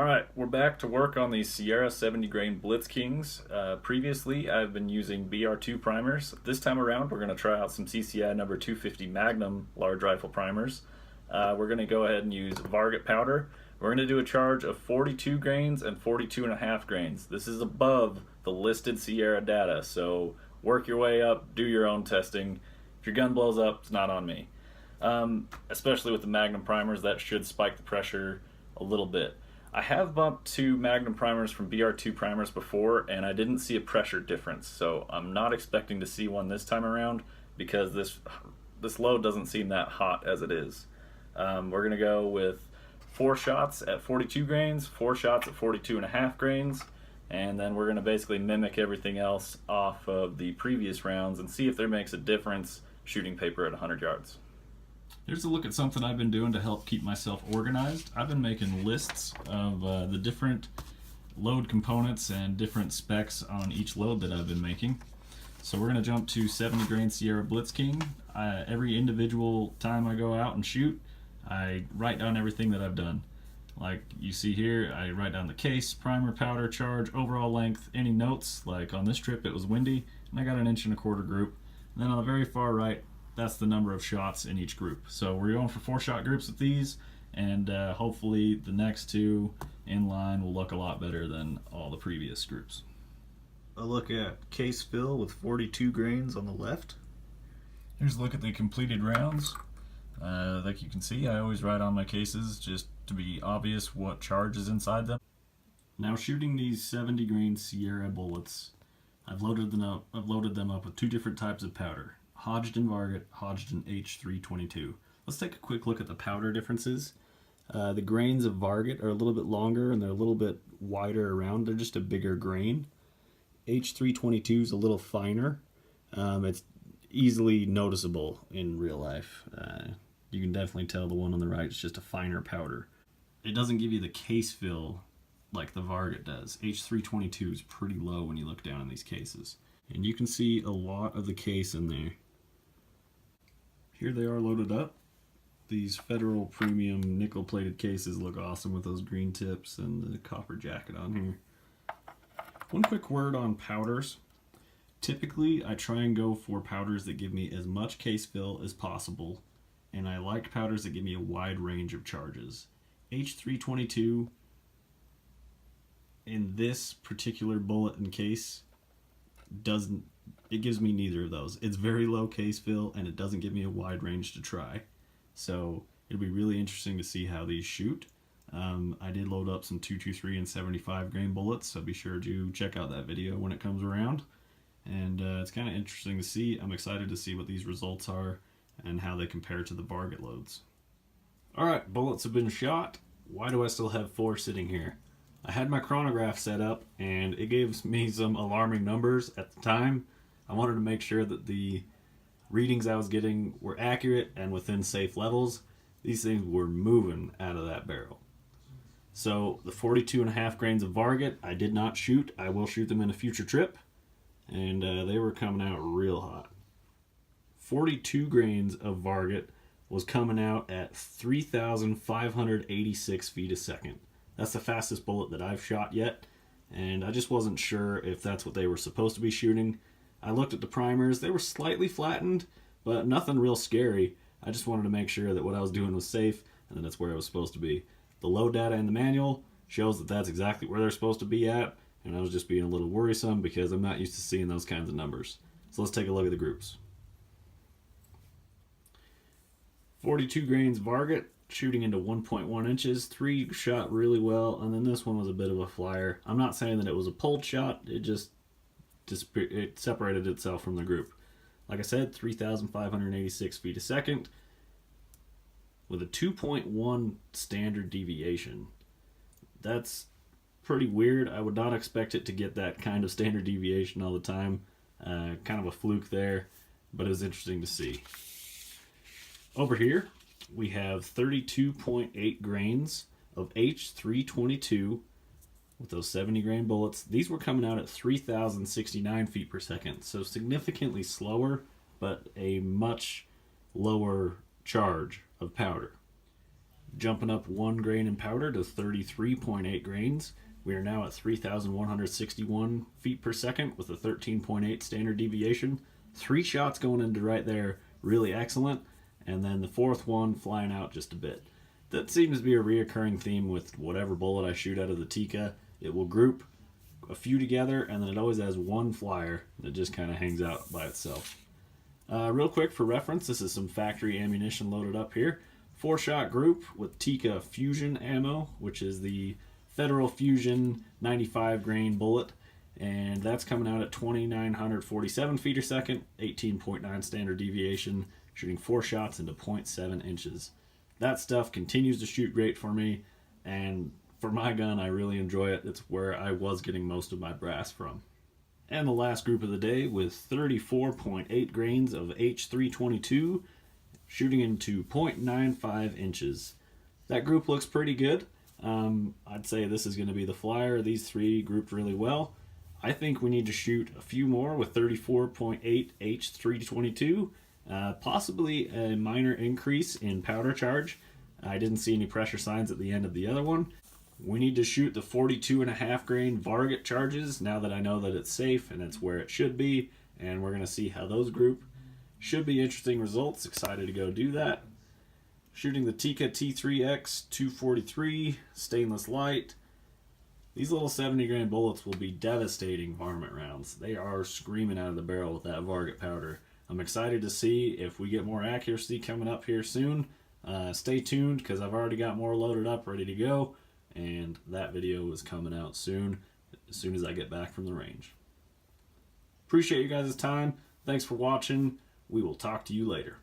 Alright, we're back to work on these Sierra 70 grain Blitzkings. Previously, I've been using BR2 primers. This time around, we're going to try out some CCI number 250 Magnum large rifle primers. We're going to go ahead and use Varget powder. We're going to do a charge of 42 grains and 42.5 grains. This is above the listed Sierra data, so work your way up, do your own testing. If your gun blows up, it's not on me. Especially with the Magnum primers, that should spike the pressure a little bit. I have bumped to Magnum primers from BR2 primers before, and I didn't see a pressure difference, so I'm not expecting to see one this time around because this load doesn't seem that hot as it is. We're going to go with 4 shots at 42 grains, 4 shots at 42.5 grains, and then we're going to basically mimic everything else off of the previous rounds and see if there makes a difference shooting paper at 100 yards. Here's a look at something I've been doing to help keep myself organized. I've been making lists of the different load components and different specs on each load that I've been making. So we're going to jump to 70 grain Sierra Blitzking. Every individual time I go out and shoot, I write down everything that I've done. Like you see here, I write down the case, primer, powder, charge, overall length, any notes. Like on this trip it was windy, and I got an 1.25 inch group. And then on the very far right, that's the number of shots in each group. So we're going for 4-shot groups with these, and hopefully the next 2 in line will look a lot better than all the previous groups. A look at case fill with 42 grains on the left. Here's a look at the completed rounds. Like you can see, I always write on my cases just to be obvious what charge is inside them. Now shooting these 70 grain Sierra bullets, I've loaded them up with 2 different types of powder. Hodgdon Varget, Hodgdon H322. Let's take a quick look at the powder differences. The grains of Varget are a little bit longer and they're a little bit wider around. They're just a bigger grain. H322 is a little finer. It's easily noticeable in real life. You can definitely tell the one on the right is just a finer powder. It doesn't give you the case fill like the Varget does. H322 is pretty low when you look down in these cases. And you can see a lot of the case in there. Here they are loaded up. These Federal premium nickel plated cases look awesome with those green tips and the copper jacket on here. One quick word on powders. Typically I try and go for powders that give me as much case fill as possible, and I like powders that give me a wide range of charges. H322 in this particular bullet and case it gives me neither of those. It's very low case fill and it doesn't give me a wide range to try. So it'll be really interesting to see how these shoot. I did load up some 223 and 75 grain bullets, so be sure to check out that video when it comes around. And it's kind of interesting to see. I'm excited to see what these results are and how they compare to the Varget loads. Alright, bullets have been shot. Why do I still have 4 sitting here? I had my chronograph set up and it gave me some alarming numbers at the time. I wanted to make sure that the readings I was getting were accurate and within safe levels. These things were moving out of that barrel. So the 42.5 grains of Varget I did not shoot. I will shoot them in a future trip. And they were coming out real hot. 42 grains of Varget was coming out at 3,586 feet a second. That's the fastest bullet that I've shot yet, and I just wasn't sure if that's what they were supposed to be shooting. I looked at the primers. They were slightly flattened, but nothing real scary. I just wanted to make sure that what I was doing was safe, and that it's where I was supposed to be. The load data in the manual shows that that's exactly where they're supposed to be at, and I was just being a little worrisome because I'm not used to seeing those kinds of numbers. So let's take a look at the groups. 42 grains Varget, shooting into 1.1 inches. 3 shot really well, and then this one was a bit of a flyer. I'm not saying that it was a pulled shot, it separated itself from the group. Like I said, 3,586 feet a second with a 2.1 standard deviation. That's pretty weird. I would not expect it to get that kind of standard deviation all the time. Kind of a fluke there, but it was interesting to see. Over here, we have 32.8 grains of H322 with those 70 grain bullets. These were coming out at 3,069 feet per second, so significantly slower, but a much lower charge of powder. jumping up 1 grain in powder to 33.8 grains. We are now at 3,161 feet per second with a 13.8 standard deviation. 3 shots going into right there, really excellent. And then the 4th one flying out just a bit. That seems to be a reoccurring theme with whatever bullet I shoot out of the Tikka. It will group a few together, and then it always has one flyer that just kind of hangs out by itself. Real quick for reference, this is some factory ammunition loaded up here. 4-shot group with Tikka Fusion ammo, which is the Federal Fusion 95 grain bullet, and that's coming out at 2,947 feet per second, 18.9 standard deviation, shooting 4 shots into 0.7 inches. That stuff continues to shoot great for me, and for my gun, I really enjoy it. It's where I was getting most of my brass from. And the last group of the day with 34.8 grains of H322, shooting into 0.95 inches. That group looks pretty good. I'd say this is going to be the flyer. These 3 grouped really well. I think we need to shoot a few more with 34.8 H322, possibly a minor increase in powder charge. I didn't see any pressure signs at the end of the other one. We need to shoot the 42.5 grain Varget charges now that I know that it's safe and it's where it should be, and we're going to see how those group. Should be interesting results. Excited to go do that. Shooting the Tikka T3X 243 stainless light. These little 70 grain bullets will be devastating varmint rounds. They are screaming out of the barrel with that Varget powder. I'm excited to see if we get more accuracy coming up here soon. Stay tuned because I've already got more loaded up ready to go, and that video is coming out soon as I get back from the range. Appreciate you guys' time. Thanks for watching. We will talk to you later.